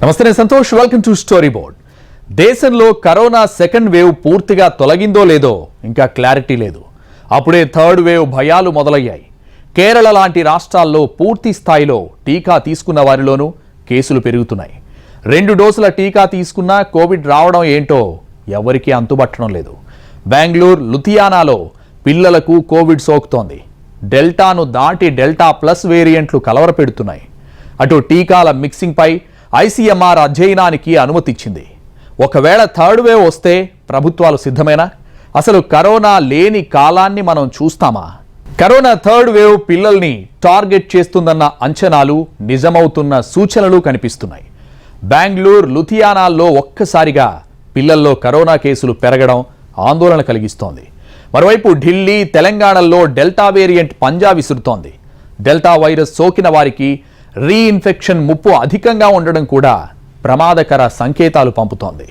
నమస్తే Santosh, welcome to story board. దేశంలో corona second wave పూర్తిగా తొలగిందో లేదో ఇంకా క్లారిటీ లేదు. అప్పుడే థర్డ్ వేవ్ భయాలు మొదలయ్యాయి. కేరళ లాంటి రాష్ట్రాల్లో పూర్తి స్థాయిలో టీకా తీసుకున్న వారిలోనూ కేసులు పెరుగుతున్నాయి. 2 డోసుల టీకా తీసుకున్నా కోవిడ్ రావడం ఏంటో ఎవరికీ అంతుబట్టడం లేదు. బెంగళూరు, లుధియానాలో పిల్లలకు కోవిడ్ సోకుతోంది. డెల్టాను దాటి డెల్టా ప్లస్ వేరియంట్లు కలవరపెడుతున్నాయి. అటు టీకాల మిక్సింగ్పై ఐసీఎంఆర్ అధ్యయనానికి అనుమతిచ్చింది. ఒకవేళ థర్డ్ వేవ్ వస్తే ప్రభుత్వాలు సిద్ధమేనా? అసలు కరోనా లేని కాలాన్ని మనం చూస్తామా? కరోనా థర్డ్ వేవ్ పిల్లల్ని టార్గెట్ చేస్తుందన్న అంచనాలు నిజమవుతున్న సూచనలు కనిపిస్తున్నాయి. బెంగళూరు, లుధియానాల్లో ఒక్కసారిగా పిల్లల్లో కరోనా కేసులు పెరగడం ఆందోళన కలిగిస్తోంది. మరోవైపు ఢిల్లీ, తెలంగాణలో డెల్టా వేరియంట్ పంజా విసురుతోంది. డెల్టా వైరస్ సోకిన వారికి రీఇన్ఫెక్షన్ ముప్పు అధికంగా ఉండడం కూడా ప్రమాదకర సంకేతాలు పంపుతోంది.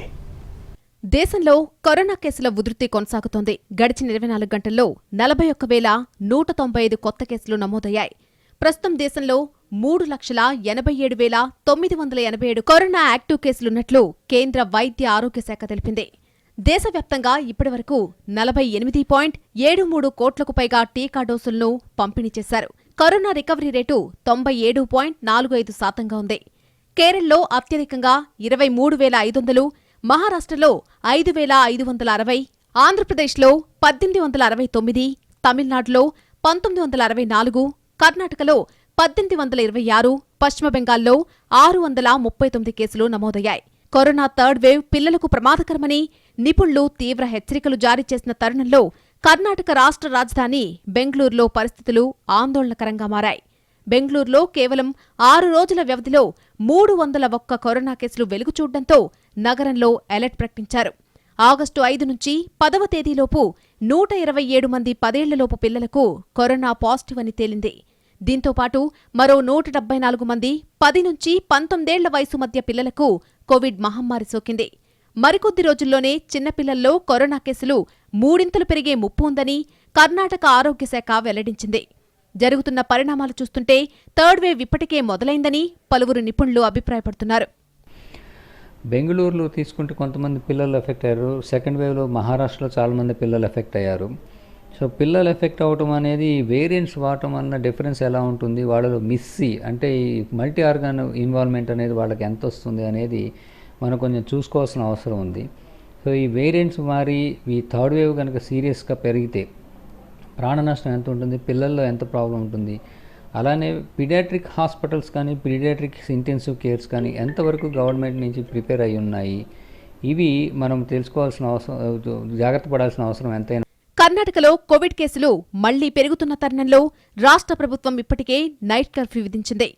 దేశంలో కరోనా కేసుల ఉధృతి కొనసాగుతోంది. గడిచిన 24 గంటల్లో 41,195 కొత్త కేసులు నమోదయ్యాయి. ప్రస్తుతం దేశంలో 3,87,987 కరోనా యాక్టివ్ కేసులున్నట్లు కేంద్ర వైద్య ఆరోగ్య శాఖ తెలిపింది. దేశవ్యాప్తంగా ఇప్పటివరకు 48.73 కోట్లకు పైగా టీకా డోసులను పంపిణీ చేశారు. కరోనా రికవరీ రేటు 97.45% ఉంది. కేరళలో అత్యధికంగా 23,500, మహారాష్ట్రలో 5,560, ఆంధ్రప్రదేశ్లో 1,869, తమిళనాడులో 1,964, కర్ణాటకలో 1,826, పశ్చిమ బెంగాల్లో 639 కేసులు నమోదయ్యాయి. కరోనా థర్డ్ వేవ్ పిల్లలకు ప్రమాదకరమని నిపుణులు తీవ్ర హెచ్చరికలు జారీ చేసిన తరుణంలో కర్ణాటక రాష్ట్ర రాజధాని బెంగళూరులో పరిస్థితులు ఆందోళనకరంగా మారాయి. బెంగళూరులో కేవలం 6 రోజుల వ్యవధిలో 301 కరోనా కేసులు వెలుగుచూడడంతో నగరంలో అలర్ట్ ప్రకటించారు. ఆగస్టు 5 నుంచి 10వ తేదీలోపు 127 మంది 10 ఏళ్లలోపు పిల్లలకు కరోనా పాజిటివ్ అని తేలింది. దీంతో పాటు మరో 174 మంది 10 నుంచి 19 ఏళ్ల వయసు మధ్య పిల్లలకు కోవిడ్ మహమ్మారి సోకింది. మరికొద్ది రోజుల్లోనే చిన్నపిల్లల్లో కరోనా కేసులు 3 పెరిగే ముప్పు ఉందని కర్ణాటక ఆరోగ్య శాఖ వెల్లడించింది. జరుగుతున్న పరిణామాలు చూస్తుంటే థర్డ్ వేవ్ ఇప్పటికే మొదలైందని పలువురు నిపుణులు అభిప్రాయపడుతున్నారు. బెంగళూరులో తీసుకుంటే కొంతమంది పిల్లలు ఎఫెక్ట్ అయ్యారు. సెకండ్ వేవ్లో మహారాష్ట్రలో చాలామంది పిల్లలు ఎఫెక్ట్ అయ్యారు. సో పిల్లలు ఎఫెక్ట్ అవ్వటం అనేది వేరియంట్స్ వాడటం వలన డిఫరెన్స్ ఎలా ఉంటుంది, వాళ్ళలో మిస్సి అంటే ఈ మల్టీ ఆర్గాన్ ఇన్వాల్వ్మెంట్ అనేది వాళ్ళకి ఎంత వస్తుంది అనేది మనం కొంచెం చూసుకోవాల్సిన అవసరం ఉంది. సో ఈ వేరియంట్స్ మారి ఈ థర్డ్ వేవ్ కనుక సీరియస్గా పెరిగితే ప్రాణ నష్టం ఎంత ఉంటుంది, పిల్లల్లో ఎంత ప్రాబ్లం ఉంటుంది, అలానే పీడియాట్రిక్ హాస్పిటల్స్ కానీ పీడియాట్రిక్ ఇంటెన్సివ్ కేర్స్ కానీ ఎంతవరకు గవర్నమెంట్ నుంచి ప్రిపేర్ అయి ఉన్నాయి, ఇవి మనం తెలుసుకోవాల్సిన అవసరం, జాగ్రత్త పడాల్సిన అవసరం ఎంతైనా. కర్ణాటకలో కోవిడ్ కేసులు మళ్లీ పెరుగుతున్న తరుణంలో రాష్ట్ర ప్రభుత్వం ఇప్పటికే నైట్ కర్ఫ్యూ విధించింది.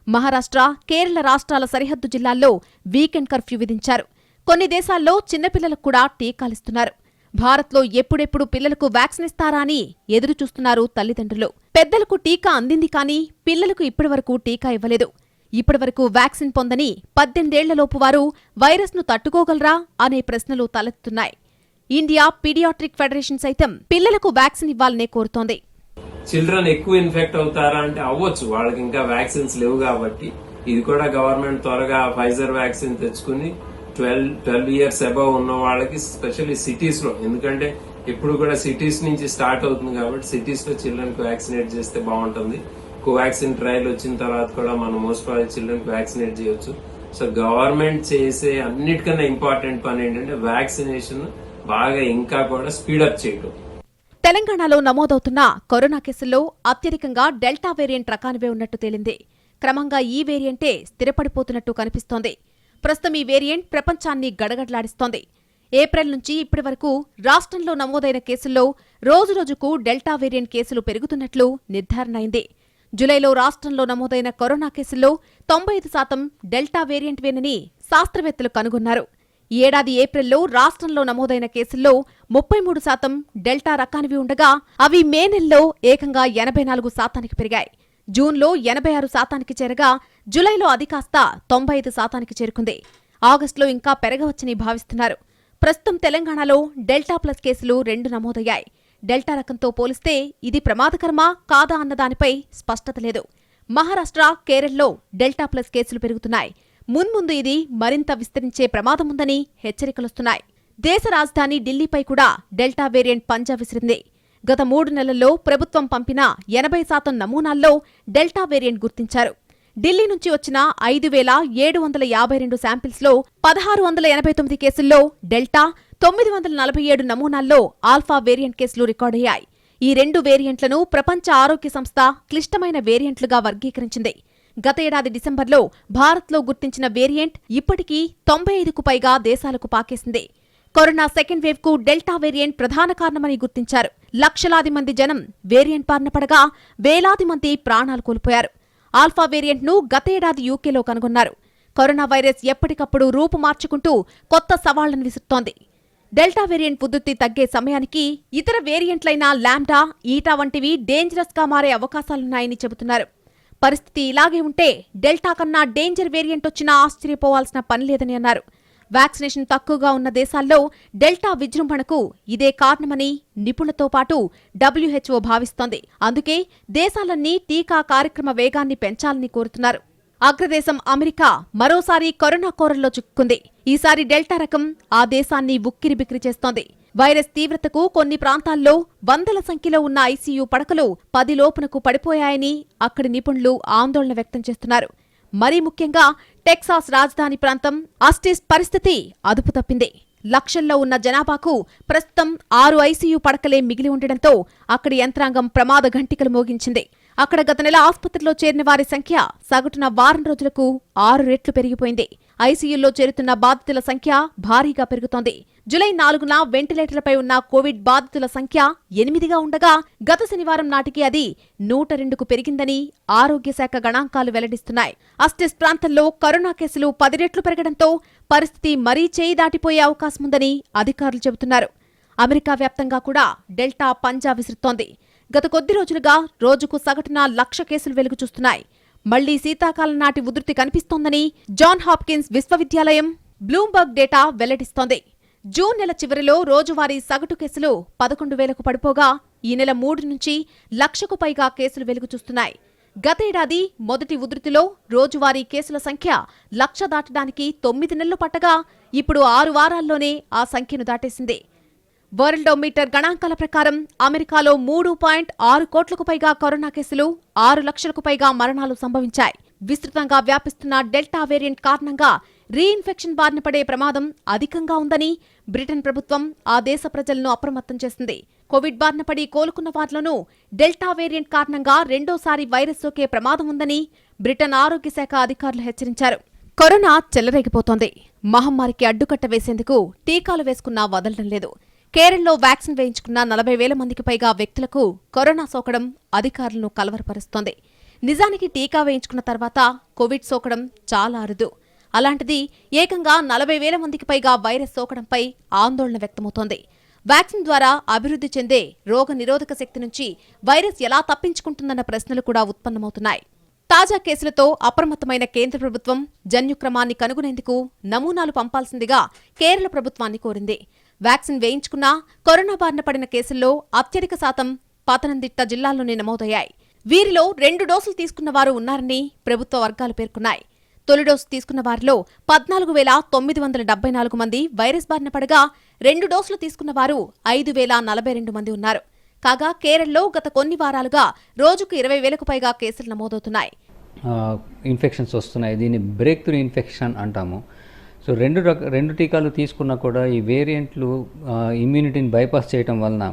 మహారాష్ట్ర, కేరళ రాష్ట్రాల సరిహద్దు జిల్లాల్లో వీకెండ్ కర్ఫ్యూ విధించారు. కొన్ని దేశాల్లో చిన్నపిల్లలకు కూడా టీకాలిస్తున్నారు. భారత్లో ఎప్పుడెప్పుడు పిల్లలకు వ్యాక్సిన్ ఇస్తారా అని ఎదురుచూస్తున్నారు తల్లిదండ్రులు. పెద్దలకు టీకా అందింది కానీ పిల్లలకు ఇప్పటివరకు టీకా ఇవ్వలేదు. ఇప్పటివరకు వ్యాక్సిన్ పొందని 18 ఏళ్లలోపు వారు వైరస్ను తట్టుకోగలరా అనే ప్రశ్నలు తలెత్తుతున్నాయి. ఇండియా పీడియాట్రిక్ ఫెడరేషన్ సైతం పిల్లలకు వ్యాక్సిన్ ఇవ్వాలనే కోరుతోంది. చిల్డ్రన్ ఎక్కువ ఇన్ఫెక్ట్ అవుతారా అంటే అవ్వచ్చు, వాళ్ళకి ఇంకా వ్యాక్సిన్స్ లేవు కాబట్టి. ఇది కూడా గవర్నమెంట్ త్వరగా ఫైజర్ వ్యాక్సిన్ తెచ్చుకుని 12 ఇయర్స్ అబవ్ ఉన్న వాళ్ళకి, స్పెషల్లీ సిటీస్ లో, ఎందుకంటే ఇప్పుడు కూడా సిటీస్ నుంచి స్టార్ట్ అవుతుంది కాబట్టి సిటీస్ లో చిల్డ్రన్ కి వ్యాక్సినేట్ చేస్తే బాగుంటుంది. కోవాక్సిన్ ట్రయల్ వచ్చిన తర్వాత కూడా మనం మోస్ట్ ప్రాబబ్లీ చిల్డ్రన్ కి వ్యాక్సినేట్ చేయొచ్చు. సో గవర్నమెంట్ చేసే అన్నిటికన్నా ఇంపార్టెంట్ పని ఏంటంటే వ్యాక్సినేషన్ బాగా ఇంకా కూడా స్పీడప్ చేయడం. తెలంగాణలో నమోదవుతున్న కరోనా కేసుల్లో అత్యధికంగా డెల్టా వేరియంట్ రకానివే ఉన్నట్టు తేలింది. క్రమంగా ఈ వేరియంటే స్థిరపడిపోతున్నట్టు కనిపిస్తోంది. ప్రస్తుతం ఈ వేరియంట్ ప్రపంచాన్ని గడగడలాడిస్తోంది. ఏప్రిల్ నుంచి ఇప్పటి వరకు రాష్ట్రంలో నమోదైన కేసుల్లో రోజురోజుకు డెల్టా వేరియంట్ కేసులు పెరుగుతున్నట్లు నిర్ధారణ అయింది. జులైలో రాష్ట్రంలో నమోదైన కరోనా కేసుల్లో 95% డెల్టా వేరియంట్వేనని శాస్త్రవేత్తలు కనుగొన్నారు. ఈ ఏడాది ఏప్రిల్లో రాష్ట్రంలో నమోదైన కేసుల్లో 33% డెల్టా రకానివి ఉండగా అవి మే నెలలో ఏకంగా 84% పెరిగాయి. జూన్లో 86% చేరగా జులైలో అది కాస్త 95% చేరుకుంది. ఆగస్టులో ఇంకా పెరగవచ్చని భావిస్తున్నారు. ప్రస్తుతం తెలంగాణలో డెల్టా ప్లస్ కేసులు 2 నమోదయ్యాయి. డెల్టా రకంతో పోలిస్తే ఇది ప్రమాదకరమా కాదా అన్నదానిపై స్పష్టత లేదు. మహారాష్ట్ర, కేరళలో డెల్టా ప్లస్ కేసులు పెరుగుతున్నాయి. మున్ముందు ఇది మరింత విస్తరించే ప్రమాదముందని హెచ్చరికలొస్తున్నాయి. దేశ రాజధాని ఢిల్లీపై కూడా డెల్టా వేరియంట్ పంజా విసిరింది. గత 3 నెలల్లో ప్రభుత్వం పంపిన 80% నమూనాల్లో డెల్టా వేరియంట్ గుర్తించారు. ఢిల్లీ నుంచి వచ్చిన 5,752 శాంపిల్స్లో 1,689 కేసుల్లో డెల్టా, 947 నమూనాల్లో ఆల్ఫా వేరియంట్ కేసులు రికార్డయ్యాయి. ఈ 2 వేరియంట్లను ప్రపంచ ఆరోగ్య సంస్థ క్లిష్టమైన వేరియంట్లుగా వర్గీకరించింది. గత ఏడాది డిసెంబర్లో భారత్లో గుర్తించిన వేరియంట్ ఇప్పటికీ 95కు పైగా దేశాలకు పాకేసింది. కరోనా సెకండ్ వేవ్ కు డెల్టా వేరియంట్ ప్రధాన కారణమని గుర్తించారు. లక్షలాది మంది జనం వేరియంట్ బారిన పడగా వేలాది మంది ప్రాణాలు కోల్పోయారు. ఆల్ఫా వేరియంట్ను గతేడాది యూకేలో కనుగొన్నారు. కరోనా వైరస్ ఎప్పటికప్పుడు రూపు మార్చుకుంటూ కొత్త సవాళ్లను విసురుతోంది. డెల్టా వేరియంట్ ఉధృతి తగ్గే సమయానికి ఇతర వేరియంట్లైన లాంబ్డా, ఈటా వంటివి డేంజరస్ గా మారే అవకాశాలున్నాయని చెబుతున్నారు. పరిస్థితి ఇలాగే ఉంటే డెల్టా కన్నా డేంజర్ వేరియంట్ వచ్చినా ఆశ్చర్యపోవాల్సిన పనిలేదని అన్నారు. వ్యాక్సినేషన్ తక్కువగా ఉన్న దేశాల్లో డెల్టా విజృంభణకు ఇదే కారణమని నిపుణులతో పాటు WHO భావిస్తోంది. అందుకే దేశాలన్నీ టీకా కార్యక్రమ వేగాన్ని పెంచాలని కోరుతున్నారు. అగ్రదేశం అమెరికా మరోసారి కరోనా కోరల్లో చిక్కుకుంది. ఈసారి డెల్టా రకం ఆ దేశాన్ని ఉక్కిరిబిక్కిరి చేస్తోంది. వైరస్ తీవ్రతకు కొన్ని ప్రాంతాల్లో వందల సంఖ్యలో ఉన్న ఐసీయూ పడకలు 10 లోపునకు పడిపోయాయని అక్కడి నిపుణులు ఆందోళన వ్యక్తం చేస్తున్నారు. మరీ ముఖ్యంగా టెక్సాస్ రాజధాని ప్రాంతం ఆస్టిన్ పరిస్థితి అదుపు తప్పింది. లక్షల్లో ఉన్న జనాభాకు ప్రస్తుతం 6 ఐసీయూ పడకలే మిగిలి ఉండడంతో అక్కడి యంత్రాంగం ప్రమాద ఘంటికలు మోగించింది. అక్కడ గత నెల ఆసుపత్రిలో చేరిన వారి సంఖ్య సగటున వారం రోజులకు 6 రెట్లు పెరిగిపోయింది. ఐసీయూల్లో చేరుతున్న బాధితుల సంఖ్య భారీగా పెరుగుతోంది. జూలై 4న వెంటిలేటర్లపై ఉన్న కోవిడ్ బాధితుల సంఖ్య 8గా ఉండగా గత శనివారం నాటికి అది 102కు పెరిగిందని ఆరోగ్య శాఖ గణాంకాలు వెల్లడిస్తున్నాయి. ఆస్టిన్ ప్రాంతంలో కరోనా కేసులు 10 రెట్లు పెరగడంతో పరిస్థితి మరీ చేయి దాటిపోయే అవకాశముందని అధికారులు చెబుతున్నారు. అమెరికా వ్యాప్తంగా కూడా డెల్టా పంజా విసురుతోంది. గత కొద్ది రోజులుగా రోజుకు సగటున 1,00,000 కేసులు వెలుగు చూస్తున్నాయి. మళ్లీ శీతాకాలం నాటి ఉధృతి కనిపిస్తోందని జాన్ హాప్కిన్స్ విశ్వవిద్యాలయం బ్లూంబర్గ్ డేటా వెల్లడిస్తోంది. జూన్ నెల చివరిలో రోజువారీ సగటు కేసులు 11,000కు పడిపోగా ఈ నెల 3 నుంచి 1,00,000కు పైగా కేసులు వెలుగు చూస్తున్నాయి. గతేడాది మొదటి ఉధృతిలో రోజువారీ కేసుల సంఖ్య 1,00,000 దాటడానికి 9 నెలలు పట్టగా ఇప్పుడు 6 వారాల్లోనే ఆ సంఖ్యను దాటేసింది. వరల్డోమీటర్ గణాంకాల ప్రకారం అమెరికాలో 3.6 కోట్లకు పైగా కరోనా కేసులు, 6 లక్షలకు పైగా మరణాలు సంభవించాయి. విస్తృతంగా వ్యాపిస్తున్న డెల్టా వేరియంట్ కారణంగా రీఇన్ఫెక్షన్ బారిన పడే ప్రమాదం అధికంగా ఉందని బ్రిటన్ ప్రభుత్వం ఆ దేశ ప్రజలను అప్రమత్తం చేసింది. కోవిడ్ బారిన పడి కోలుకున్న వారిలోనూ డెల్టా వేరియంట్ కారణంగా రెండోసారి వైరస్ సోకే ప్రమాదం ఉందని బ్రిటన్ ఆరోగ్య శాఖ అధికారులు హెచ్చరించారు. కరోనా చెలరేగిపోతోంది. మహమ్మారికి అడ్డుకట్ట వేసేందుకు టీకాలు వేసుకున్నా వదలడం లేదు. కేరళలో వ్యాక్సిన్ వేయించుకున్న 40,000 మందికి పైగా వ్యక్తులకు కరోనా సోకడం అధికారులను కలవరపరుస్తోంది. నిజానికి టీకా వేయించుకున్న తర్వాత కోవిడ్ సోకడం చాలా అరుదు. అలాంటిది ఏకంగా 40,000 మందికి పైగా వైరస్ సోకడంపై ఆందోళన వ్యక్తమవుతోంది. వ్యాక్సిన్ ద్వారా అభివృద్ధి చెందే రోగ నిరోధక శక్తి నుంచి వైరస్ ఎలా తప్పించుకుంటుందన్న ప్రశ్నలు కూడా ఉత్పన్నమవుతున్నాయి. తాజా కేసులతో అప్రమత్తమైన కేంద్ర ప్రభుత్వం జన్యుక్రమాన్ని కనుగొనేందుకు నమూనాలు పంపాల్సిందిగా కేరళ ప్రభుత్వాన్ని కోరింది. వ్యాక్సిన్ వేయించుకున్నా కరోనా బారిన పడిన కేసుల్లో అత్యధిక శాతం పతనంతిట్ట జిల్లాలోనే నమోదయ్యాయి. వీరిలో 2 డోసులు తీసుకున్న వారు ఉన్నారని ప్రభుత్వ వర్గాలు పేర్కొన్నాయి. తొలి డోసు తీసుకున్న వారిలో 14,974 మంది వైరస్ బారిన పడగా 2 డోసులు తీసుకున్న వారు 5,042 మంది ఉన్నారు. కాగా కేరళలో గత కొన్ని వారాలుగా రోజుకు 20,000కు పైగా కేసులు నమోదవుతున్నాయి. ఇన్ఫెక్షన్స్ వస్తున్నాయి. దీన్ని బ్రేక్ త్రూ ఇన్ఫెక్షన్ అంటాము. సో రెండు టీకాలు తీసుకున్నా కూడా ఈ వేరియంట్లు ఇమ్యూనిటీని బైపాస్ చేయటం వలన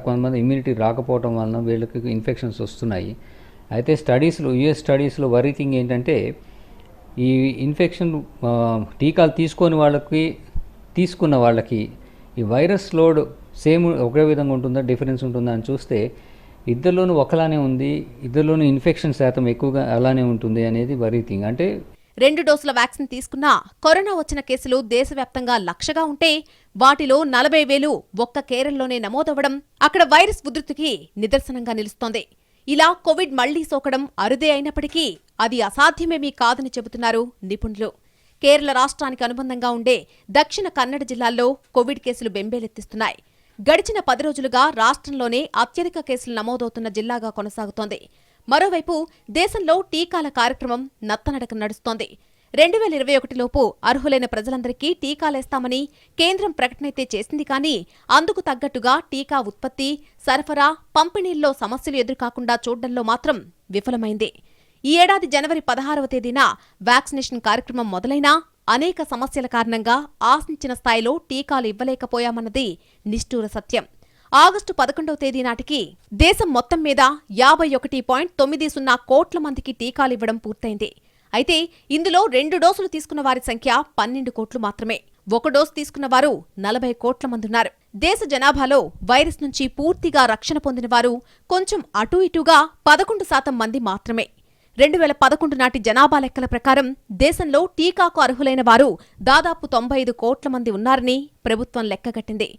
కొంతమంది ఇమ్యూనిటీ రాకపోవడం వలన వీళ్ళకి ఇన్ఫెక్షన్స్ వస్తున్నాయి. అయితే యుఎస్ స్టడీస్లో వరీ థింగ్ ఏంటంటే ఈ ఇన్ఫెక్షన్ టీకాలు తీసుకున్న వాళ్ళకి ఈ వైరస్ లోడ్ సేమ్ ఒకే విధంగా ఉంటుందా, డిఫరెన్స్ ఉంటుందా అని చూస్తే ఇద్దరిలోనూ ఒకలానే ఉంది, ఇద్దరిలోనూ ఇన్ఫెక్షన్ శాతం ఎక్కువగా అలానే ఉంటుంది అనేది వరీ థింగ్. అంటే 2 డోసుల వ్యాక్సిన్ తీసుకున్నా కరోనా వచ్చిన కేసులు దేశవ్యాప్తంగా 1,00,000గా ఉంటే వాటిలో 40,000 ఒక్క కేరళలోనే నమోదవడం అక్కడ వైరస్ ఉధృతికి నిదర్శనంగా నిలుస్తోంది. ఇలా కోవిడ్ మళ్లీ సోకడం అరుదే అయినప్పటికీ అది అసాధ్యమేమీ కాదని చెబుతున్నారు నిపుణులు. కేరళ రాష్ట్రానికి అనుబంధంగా ఉండే దక్షిణ కన్నడ జిల్లాల్లో కోవిడ్ కేసులు బెంబేలెత్తిస్తున్నాయి. గడిచిన 10 రోజులుగా రాష్ట్రంలోనే అత్యధిక కేసులు నమోదవుతున్న జిల్లాగా కొనసాగుతోంది. మరోవైపు దేశంలో టీకాల కార్యక్రమం నత్తనడక నడుస్తోంది. 2021లోపు అర్హులైన ప్రజలందరికీ టీకాలేస్తామని కేంద్రం ప్రకటనైతే చేసింది కానీ అందుకు తగ్గట్టుగా టీకా ఉత్పత్తి, సరఫరా, పంపిణీల్లో సమస్యలు ఎదురుకాకుండా చూడడంలో మాత్రం విఫలమైంది. ఈ ఏడాది జనవరి 16వ తేదీన వ్యాక్సినేషన్ కార్యక్రమం మొదలైనా అనేక సమస్యల కారణంగా ఆశించిన స్థాయిలో టీకాలు ఇవ్వలేకపోయామన్నది నిష్ఠూర సత్యం. ఆగస్టు 11వ తేదీ నాటికి దేశం మొత్తం మీద 51.90 కోట్ల మందికి టీకాలివ్వడం పూర్తయింది. అయితే ఇందులో 2 డోసులు తీసుకున్న వారి సంఖ్య 12 కోట్లు మాత్రమే. 1 డోసు తీసుకున్న వారు 40 కోట్ల మందున్నారు. దేశ జనాభాలో వైరస్ నుంచి పూర్తిగా రక్షణ పొందిన వారు కొంచెం అటూ ఇటూగా 11% మంది మాత్రమే. 2011 నాటి జనాభా లెక్కల ప్రకారం దేశంలో టీకాకు అర్హులైన వారు దాదాపు 95 కోట్ల మంది ఉన్నారని ప్రభుత్వం లెక్కగట్టింది.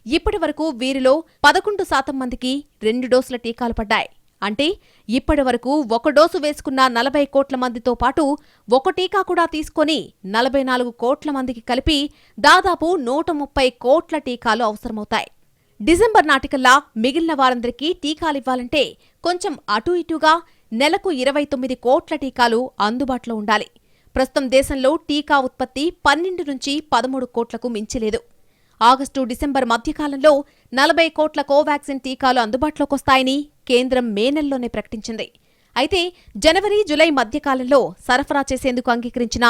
ఇప్పటి వరకు వీరిలో 11% మందికి 2 డోసుల టీకాలు పడ్డాయి. అంటే ఇప్పటి వరకు 1 డోసు వేసుకున్న 40 కోట్ల మందితో పాటు 1 టీకా కూడా తీసుకొని 44 కోట్ల మందికి కలిపి దాదాపు 130 కోట్ల టీకాలు అవసరమవుతాయి. డిసెంబర్ నాటికల్లా మిగిలిన వారందరికీ టీకాలివ్వాలంటే కొంచెం అటూ ఇటూగా నెలకు 29 కోట్ల టీకాలు అందుబాటులో ఉండాలి. ప్రస్తుతం దేశంలో టీకా ఉత్పత్తి 12 నుంచి 13 కోట్లకు మించిలేదు. ఆగస్టు, డిసెంబర్ మధ్యకాలంలో 40 కోట్ల కోవాక్సిన్ టీకాలు అందుబాటులోకొస్తాయని కేంద్రం మే నెలలోనే ప్రకటించింది. అయితే జనవరి, జులై మధ్యకాలంలో సరఫరా చేసేందుకు అంగీకరించిన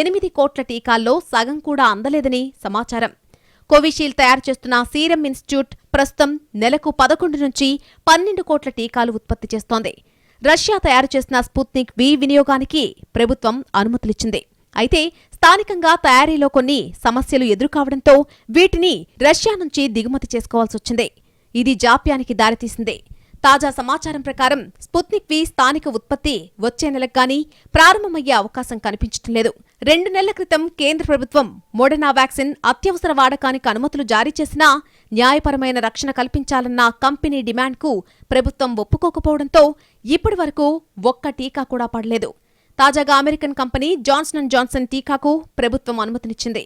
8 కోట్ల టీకాల్లో సగం కూడా అందలేదని సమాచారం. కోవిషీల్డ్ తయారు చేస్తున్న సీరం ఇన్స్టిట్యూట్ ప్రస్తుతం నెలకు 11 నుంచి 12 కోట్ల టీకాలు ఉత్పత్తి చేస్తోంది. రష్యా తయారు చేసిన స్పుత్నిక్ V వినియోగానికి ప్రభుత్వం అనుమతులిచ్చింది. అయితే స్థానికంగా తయారీలో కొన్ని సమస్యలు ఎదురుకావడంతో వీటిని రష్యా నుంచి దిగుమతి చేసుకోవాల్సొచ్చింది. ఇది జాప్యానికి దారితీసింది. తాజా సమాచారం ప్రకారం స్పుత్నిక్ V స్థానిక ఉత్పత్తి వచ్చే నెలకు గానీ ప్రారంభమయ్యే అవకాశం కనిపించడం లేదు. 2 నెలల క్రితం కేంద్ర ప్రభుత్వం మోడర్నా వ్యాక్సిన్ అత్యవసర వాడకానికి అనుమతులు జారీ చేసినా న్యాయపరమైన రక్షణ కల్పించాలన్న కంపెనీ డిమాండ్కు ప్రభుత్వం ఒప్పుకోకపోవడంతో ఇప్పటి వరకు ఒక్క టీకా కూడా పడలేదు. తాజాగా అమెరికన్ కంపెనీ జాన్సన్ & జాన్సన్ టీకాకు ప్రభుత్వం అనుమతినిచ్చింది.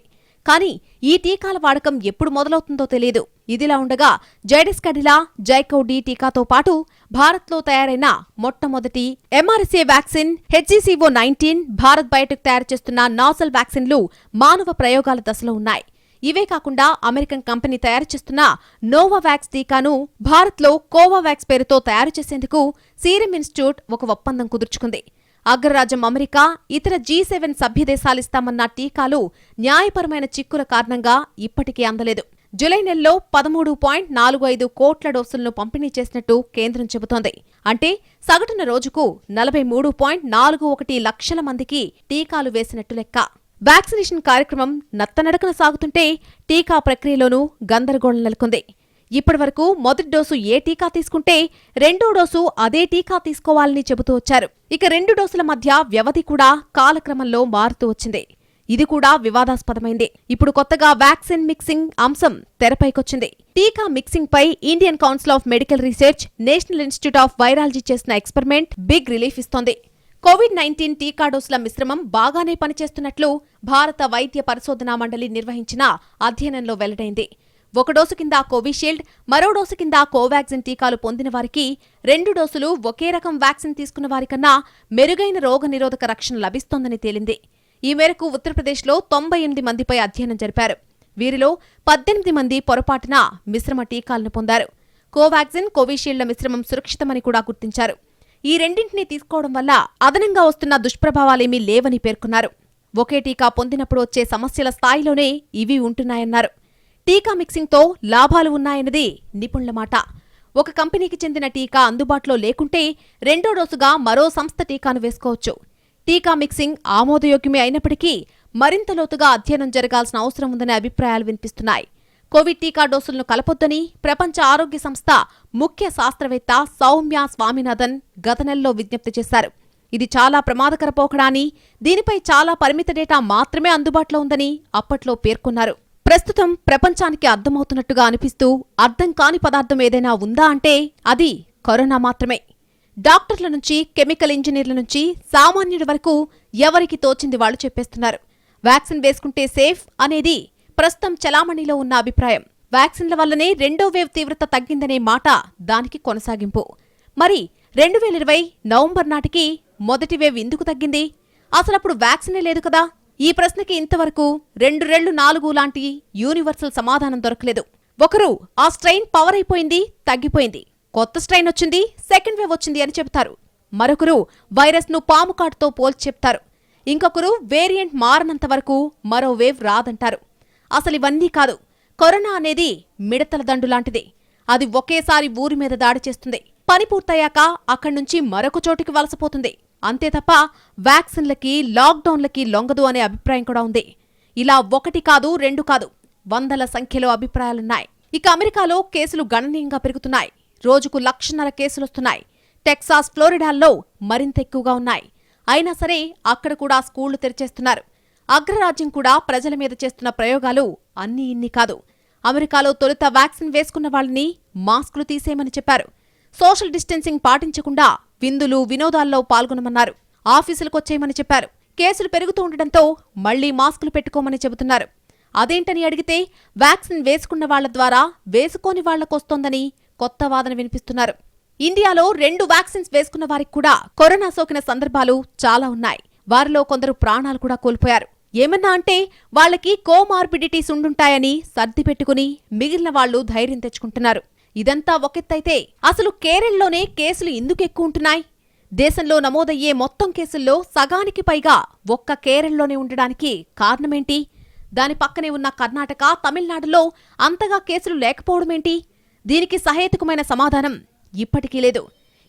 కానీ ఈ టీకాల వాడకం ఎప్పుడు మొదలవుతుందో తెలియదు. ఇదిలా ఉండగా జైడస్ కడిలా, జైకోవ్-D టీకాతో పాటు భారత్లో తయారైన మొట్టమొదటి MRSA vaccine HGCO-19, Bharat Biotech తయారు చేస్తున్న నాసల్ వ్యాక్సిన్లు మానవ ప్రయోగాల దశలో ఉన్నాయి. ఇవే కాకుండా అమెరికన్ కంపెనీ తయారు చేస్తున్న నోవావాక్స్ టీకాను భారత్లో కోవావాక్స్ పేరుతో తయారు చేసేందుకు సీరం ఇన్స్టిట్యూట్ ఒక ఒప్పందం కుదుర్చుకుంది. అగ్రరాజ్యం అమెరికా, ఇతర G7 సభ్యదేశాలిస్తామన్న టీకాలు న్యాయపరమైన చిక్కుల కారణంగా ఇప్పటికీ అందలేదు. జులై నెలలో 13.45 కోట్ల డోసులను పంపిణీ చేసినట్టు కేంద్రం చెబుతోంది. అంటే సగటున రోజుకు 43.41 లక్షల మందికి టీకాలు వేసినట్టు లెక్క. వ్యాక్సినేషన్ కార్యక్రమం నత్తనడకన సాగుతుంటే టీకా ప్రక్రియలోనూ గందరగోళం నెలకొంది. ఇప్పటివరకు మొదటి డోసు ఏ టీకా తీసుకుంటే 2వ డోసు అదే టీకా తీసుకోవాలని చెబుతూ వచ్చారు. ఇక 2 డోసుల మధ్య వ్యవధి కూడా కాలక్రమంలో మారుతూ వచ్చింది. ఇది కూడా వివాదాస్పదమైంది. ఇప్పుడు కొత్తగా వ్యాక్సిన్ మిక్సింగ్ అంశం తెరపైకొచ్చింది. టీకా మిక్సింగ్ పై Indian council of medical research, national institute of virology చేసిన ఎక్స్పెరిమెంట్ బిగ్ రిలీఫ్ ఇస్తోంది. కోవిడ్-19 టీకా డోసుల మిశ్రమం బాగానే పనిచేస్తున్నట్లు భారత వైద్య పరిశోధనా మండలి నిర్వహించిన అధ్యయనంలో వెల్లడైంది. 1 డోసు కింద కోవిషీల్డ్, మరో డోసు కింద కోవాక్సిన్ టీకాలు పొందిన వారికి 2 డోసులు ఒకే రకం వ్యాక్సిన్ తీసుకున్న వారికన్నా మెరుగైన రోగనిరోధక రక్షణ లభిస్తోందని తేలింది. ఈ మేరకు ఉత్తరప్రదేశ్లో 98 మందిపై అధ్యయనం జరిపారు. వీరిలో 18 మంది పొరపాటున మిశ్రమ టీకాలను పొందారు. కోవాక్సిన్, కోవిషీల్డ్ల మిశ్రమం సురక్షితమని కూడా గుర్తించారు. ఈ రెండింటినీ తీసుకోవడం వల్ల అదనంగా వస్తున్న దుష్ప్రభావాలేమీ లేవని పేర్కొన్నారు. ఒకే టీకా పొందినప్పుడు వచ్చే సమస్యల స్థాయిలోనే ఇవి ఉంటున్నాయన్నారు. టీకా మిక్సింగ్తో లాభాలు ఉన్నాయన్నది నిపుణుల మాట. ఒక కంపెనీకి చెందిన టీకా అందుబాటులో లేకుంటే 2వ డోసుగా మరో సంస్థ టీకాను వేసుకోవచ్చు. టీకా మిక్సింగ్ ఆమోదయోగ్యమే అయినప్పటికీ మరింత లోతుగా అధ్యయనం జరగాల్సిన అవసరం ఉందనే అభిప్రాయాలు వినిపిస్తున్నాయి. కోవిడ్ టీకా డోసులను కలపొద్దని ప్రపంచ ఆరోగ్య సంస్థ ముఖ్య శాస్త్రవేత్త సౌమ్య స్వామినాథన్ గత నెలలో విజ్ఞప్తి చేశారు. ఇది చాలా ప్రమాదకర పోకడా అని, దీనిపై చాలా పరిమిత డేటా మాత్రమే అందుబాటులో ఉందని అప్పట్లో పేర్కొన్నారు. ప్రస్తుతం ప్రపంచానికి అర్థమవుతున్నట్టుగా అనిపిస్తూ అర్థం కాని పదార్థం ఏదైనా ఉందా అంటే అది కరోనా మాత్రమే. డాక్టర్ల నుంచి, కెమికల్ ఇంజనీర్ల నుంచి సామాన్యుడి వరకు ఎవరికి తోచింది వాళ్లు చెప్పేస్తున్నారు. వ్యాక్సిన్ వేసుకుంటే సేఫ్ అనేది ప్రస్తుతం చలామణిలో ఉన్న అభిప్రాయం. వ్యాక్సిన్ల వల్లనే 2వ వేవ్ తీవ్రత తగ్గిందనే మాట దానికి కొనసాగింపు. మరి 2020 నవంబర్ నాటికి మొదటి వేవ్ ఎందుకు తగ్గింది? అసలప్పుడు వ్యాక్సినే లేదు కదా? ఈ ప్రశ్నకి ఇంతవరకు 2 రెళ్ళు 4 లాంటి యూనివర్సల్ సమాధానం దొరకలేదు. ఒకరు ఆ స్ట్రెయిన్ పవర్ అయిపోయింది, తగ్గిపోయింది, కొత్త స్ట్రెయిన్ వచ్చింది, సెకండ్ వేవ్ వచ్చింది అని చెబుతారు. మరొకరు వైరస్ ను పాము కాటుతో పోల్చి చెప్తారు. ఇంకొకరు వేరియంట్ మారనంత వరకు మరో వేవ్ రాదంటారు. అసలివన్నీ కాదు. కరోనా అనేది మిడతల దండు లాంటిది. అది ఒకేసారి ఊరి మీద దాడి చేస్తుంది. పని పూర్తయ్యాక అక్కడ్నుంచి మరొక చోటికి వలసపోతుంది. అంతే తప్ప వ్యాక్సిన్లకి, లాక్డౌన్లకి లొంగదు అనే అభిప్రాయం కూడా ఉంది. ఇలా 1 కాదు 2 కాదు, వందల సంఖ్యలో అభిప్రాయాలున్నాయి. ఇక అమెరికాలో కేసులు గణనీయంగా పెరుగుతున్నాయి. రోజుకు 1,00,000 కేసులొస్తున్నాయి. టెక్సాస్, ఫ్లోరిడాల్లో మరింత ఎక్కువగా ఉన్నాయి. అయినా సరే అక్కడ కూడా స్కూళ్లు తెరిచేస్తున్నారు. అగ్రరాజ్యం కూడా ప్రజల మీద చేస్తున్న ప్రయోగాలు అన్నీ ఇన్ని కాదు. అమెరికాలో తొలుత వ్యాక్సిన్ వేసుకున్న వాళ్ళని మాస్కులు తీసేయమని చెప్పారు. సోషల్ డిస్టెన్సింగ్ పాటించకుండా విందులు, వినోదాల్లో పాల్గొనమన్నారు. ఆఫీసులకొచ్చేయమని చెప్పారు. కేసులు పెరుగుతూ ఉండడంతో మళ్లీ మాస్కులు పెట్టుకోమని చెబుతున్నారు. అదేంటని అడిగితే వ్యాక్సిన్ వేసుకున్న వాళ్ల ద్వారా వేసుకోని వాళ్లకొస్తోందని కొత్త వాదన వినిపిస్తున్నారు. ఇండియాలో 2 వ్యాక్సిన్స్ వేసుకున్న వారికి కూడా కరోనా సోకిన సందర్భాలు చాలా ఉన్నాయి. వారిలో కొందరు ప్రాణాలు కూడా కోల్పోయారు. ఏమన్నా అంటే వాళ్లకి కోమార్బిడిటీస్ ఉండుంటాయని సర్ది పెట్టుకుని మిగిలిన వాళ్లు ధైర్యం తెచ్చుకుంటున్నారు. ఇదంతా ఒకెత్తైతే అసలు కేరళలోనే కేసులు ఎందుకు ఎక్కువ ఉంటున్నాయి? దేశంలో నమోదయ్యే మొత్తం కేసుల్లో సగానికి పైగా ఒక్క కేరళలోనే ఉండడానికి కారణమేంటి? దాని పక్కనే ఉన్న కర్ణాటక, తమిళనాడులో అంతగా కేసులు లేకపోవడమేంటి? దీనికి సహేతుకమైన సమాధానం ఇప్పటికీ లేదు.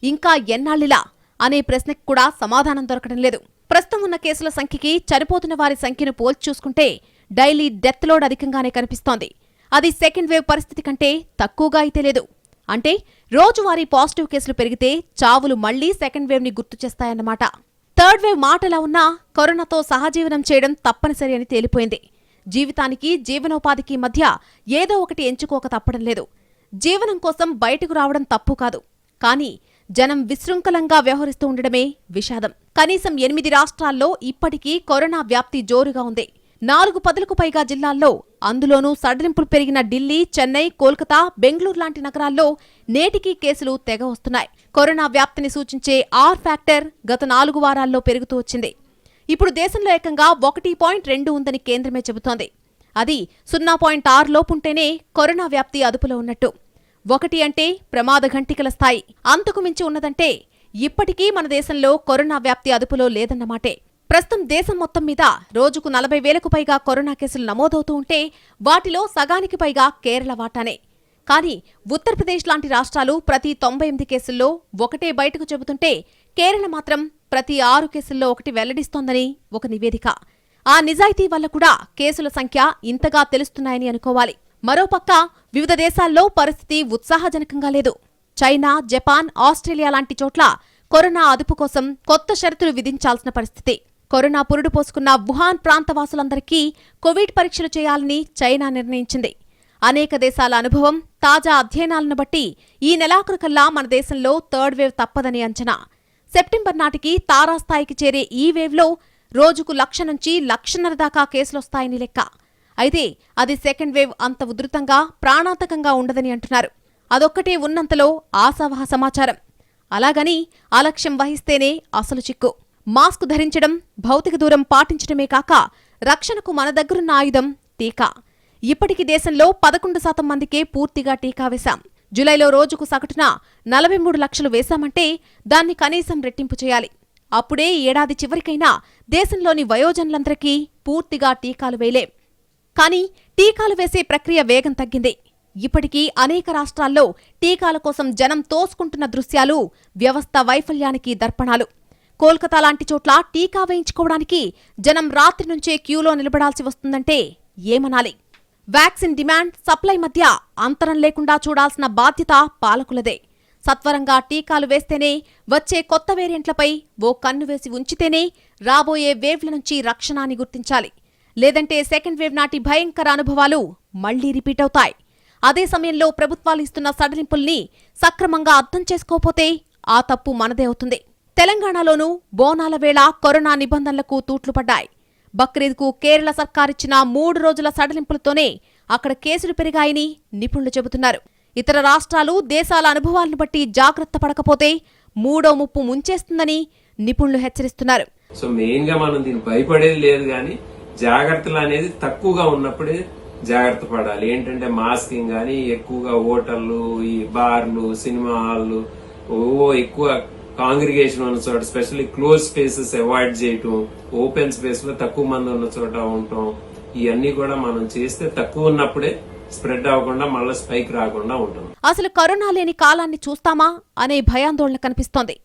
ఇంకా ఎన్నాళ్లిలా అనే ప్రశ్నకు కూడా సమాధానం దొరకడం లేదు. ప్రస్తుతం ఉన్న కేసుల సంఖ్యకి చనిపోతున్న వారి సంఖ్యను పోల్చి చూసుకుంటే డైలీ డెత్ లోడ్ అధికంగానే కనిపిస్తోంది. అది సెకండ్ వేవ్ పరిస్థితి కంటే తక్కువగా అయితే లేదు. అంటే రోజువారీ పాజిటివ్ కేసులు పెరిగితే చావులు మళ్లీ సెకండ్ వేవ్ ని గుర్తు చేస్తాయన్నమాట. థర్డ్ వేవ్ మాటలా ఉన్నా కరోనాతో సహజీవనం చేయడం తప్పనిసరి అని తేలిపోయింది. జీవితానికి, జీవనోపాధికి మధ్య ఏదో ఒకటి ఎంచుకోక తప్పడం లేదు. జీవనం కోసం బయటకు రావడం తప్పు కాదు. కానీ జనం విశృంఖలంగా వ్యవహరిస్తూ ఉండడమే విషాదం. కనీసం 8 రాష్ట్రాల్లో ఇప్పటికీ కరోనా వ్యాప్తి జోరుగా ఉంది. 4 పదులకు పైగా జిల్లాల్లో, అందులోనూ సడలింపులు పెరిగిన ఢిల్లీ, చెన్నై, కోల్కతా, బెంగళూరు లాంటి నగరాల్లో నేటికీ కేసులు తెగ వస్తున్నాయి. కరోనా వ్యాప్తిని సూచించే ఆర్ ఫ్యాక్టర్ గత 4 వారాల్లో పెరుగుతూ వచ్చింది. ఇప్పుడు దేశంలో ఏకంగా 1.2 ఉందని కేంద్రమే చెబుతోంది. అది 0.6 లోపుంటేనే కరోనా వ్యాప్తి అదుపులో ఉన్నట్టు. 1 అంటే ప్రమాద ఘంటికల స్థాయి. అంతకు మించి ఉన్నదంటే ఇప్పటికీ మన దేశంలో కరోనా వ్యాప్తి అదుపులో లేదన్నమాటే. ప్రస్తుతం దేశం మొత్తం మీద రోజుకు 40,000కు పైగా కరోనా కేసులు నమోదవుతూ ఉంటే వాటిలో సగానికి పైగా కేరళ వాటానే. కానీ ఉత్తరప్రదేశ్ లాంటి రాష్ట్రాలు ప్రతి 98 కేసుల్లో 1 బయటకు చెబుతుంటే కేరళ మాత్రం ప్రతి 6 కేసుల్లో 1 వెల్లడిస్తోందని ఒక నివేదిక. ఆ నిజాయితీ వల్ల కూడా కేసుల సంఖ్య ఇంతగా తెలుస్తున్నాయని అనుకోవాలి. మరోపక్క వివిధ దేశాల్లో పరిస్థితి ఉత్సాహజనకంగా లేదు. చైనా, జపాన్, ఆస్ట్రేలియా లాంటి చోట్ల కరోనా అదుపు కోసం కొత్త షరతులు విధించాల్సిన పరిస్థితి. కరోనా పురుడు పోసుకున్న వుహాన్ ప్రాంతవాసులందరికీ కోవిడ్ పరీక్షలు చేయాలని చైనా నిర్ణయించింది. అనేక దేశాల అనుభవం, తాజా అధ్యయనాలను బట్టి ఈ నెలాఖరుకల్లా మన దేశంలో థర్డ్ వేవ్ తప్పదని అంచనా. సెప్టెంబర్ నాటికి తారాస్థాయికి చేరే ఈ వేవ్లో రోజుకు 1,00,000 నుంచి 1,50,000 దాకా కేసులొస్తాయని లెక్క. అయితే అది సెకండ్ వేవ్ అంత ఉధృతంగా, ప్రాణాంతకంగా ఉండదని అంటున్నారు. అదొక్కటే ఉన్నంతలో ఆశావహ సమాచారం. అలాగని అలక్ష్యం వహిస్తేనే అసలు చిక్కు. మాస్క్ ధరించడం, భౌతిక దూరం పాటించడమే కాక రక్షణకు మన దగ్గరున్న ఆయుధం టీకా. ఇప్పటికి దేశంలో 11% మందికే పూర్తిగా టీకా వేశాం. జులైలో రోజుకు సగటున 43 లక్షలు వేశామంటే దాన్ని కనీసం రెట్టింపు చేయాలి. అప్పుడే ఏడాది చివరికైనా దేశంలోని వయోజనులందరికీ పూర్తిగా టీకాలు వేయలేం. కానీ టీకాలు వేసే ప్రక్రియ వేగం తగ్గింది. ఇప్పటికీ అనేక రాష్ట్రాల్లో టీకాల కోసం జనం తోసుకుంటున్న దృశ్యాలు వ్యవస్థ వైఫల్యానికి దర్పణాలు. కోల్కతా లాంటి చోట్ల టీకా వేయించుకోవడానికి జనం రాత్రి నుంచే క్యూలో నిలబడాల్సి వస్తుందంటే ఏమనాలి? వ్యాక్సిన్ డిమాండ్, సప్లై మధ్య అంతరం లేకుండా చూడాల్సిన బాధ్యత పాలకులదే. సత్వరంగా టీకాలు వేస్తేనే, వచ్చే కొత్త వేరియంట్లపై ఓ కన్ను వేసి ఉంచితేనే రాబోయే వేవ్ల నుంచి రక్షణ అని గుర్తించాలి. లేదంటే సెకండ్ వేవ్ నాటి భయంకర అనుభవాలు మళ్లీ రిపీట్ అవుతాయి. అదే సమయంలో ప్రభుత్వాలు ఇస్తున్న సడలింపుల్ని సక్రమంగా అర్థం చేసుకోపోతే ఆ తప్పు మనదే అవుతుంది. తెలంగాణలోనూ బోనాల వేళ కరోనా నిబంధనలకు తూట్లు పడ్డాయి. బక్రీద్కు కేరళ సర్కారిచ్చిన 3 రోజుల సడలింపులతోనే అక్కడ కేసులు పెరిగాయని నిపుణులు చెబుతున్నారు. ఇతర రాష్ట్రాలు, దేశాల అనుభవాలను బట్టి జాగ్రత్త పడకపోతే మూడో ముప్పు ముంచేస్తుందని నిపుణులు హెచ్చరిస్తున్నారు. సో మెయిన్ గా మనం దీన్ని భయపడేది లేదు, కానీ జాగ్రత్తలు అనేది తక్కువగా ఉన్నప్పుడే జాగ్రత్త పడాలి. ఏంటంటే మాస్కింగ్ కానీ, ఎక్కువగా హోటళ్లు, ఈ బార్లు, సినిమా హాల్లు, ఎక్కువ కాంగ్రిగేషన్ ఉన్న చోట, స్పెషల్లీ క్లోజ్ స్పేసెస్ అవాయిడ్ చేయటం, ఓపెన్ స్పేస్ లో తక్కువ మంది ఉన్న చోట ఉండటం, ఇవన్నీ కూడా మనం చేస్తే తక్కువ ఉన్నప్పుడే స్ప్రెడ్ అవ్వకుండా మళ్ళీ స్పైక్ రాకుండా ఉంటుంది. అసలు కరోనా లేని కాలాన్ని చూస్తామా అనే భయాందోళన కనిపిస్తోంది.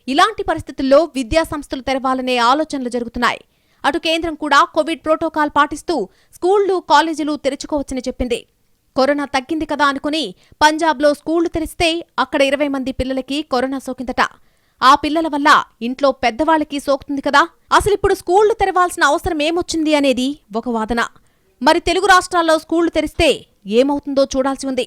ఇలాంటి పరిస్థితుల్లో విద్యా సంస్థలు తెరవాలనే ఆలోచనలు జరుగుతున్నాయి. అటు కేంద్రం కూడా కోవిడ్ ప్రోటోకాల్ పాటిస్తూ స్కూళ్లు, కాలేజీలు తెరుచుకోవచ్చని చెప్పింది. కరోనా తగ్గింది కదా అనుకుని పంజాబ్లో స్కూళ్లు తెరిస్తే అక్కడ 20 మంది పిల్లలకి కరోనా సోకిందట. ఆ పిల్లల వల్ల ఇంట్లో పెద్దవాళ్లకి సోకుతుంది కదా. అసలిప్పుడు స్కూళ్లు తెరవాల్సిన అవసరం ఏమొచ్చింది అనేది ఒక వాదన. మరి తెలుగు రాష్ట్రాల్లో స్కూళ్లు తెరిస్తే ఏమవుతుందో చూడాల్సి ఉంది.